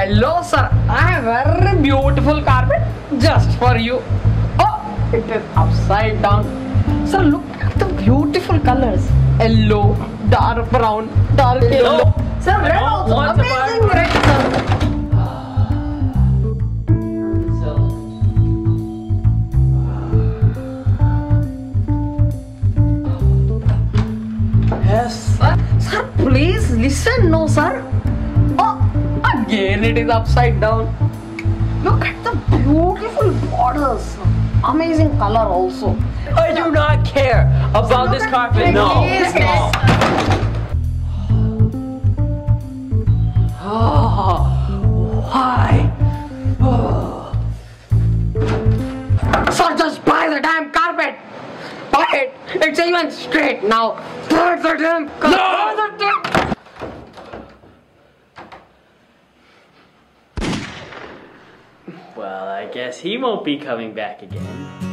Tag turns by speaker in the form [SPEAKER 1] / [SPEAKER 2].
[SPEAKER 1] Hello, sir. I have a very beautiful carpet just for you. Oh, it is upside down. Sir, look at the beautiful colors. Yellow, dark brown, dark yellow. Sir, red also. Amazing red, sir.
[SPEAKER 2] Yes.
[SPEAKER 1] Sir, please listen, no, sir. Oh, again it is upside down. Look at the beautiful borders. Amazing color also.
[SPEAKER 2] I do not care about this carpet. No. No. Oh, why? Oh.
[SPEAKER 1] Sir, just buy the damn carpet. Buy it. It's even straight now. Buy the damn carpet.
[SPEAKER 2] No!
[SPEAKER 1] Buy the damn...
[SPEAKER 2] Well, I guess he won't be coming back again.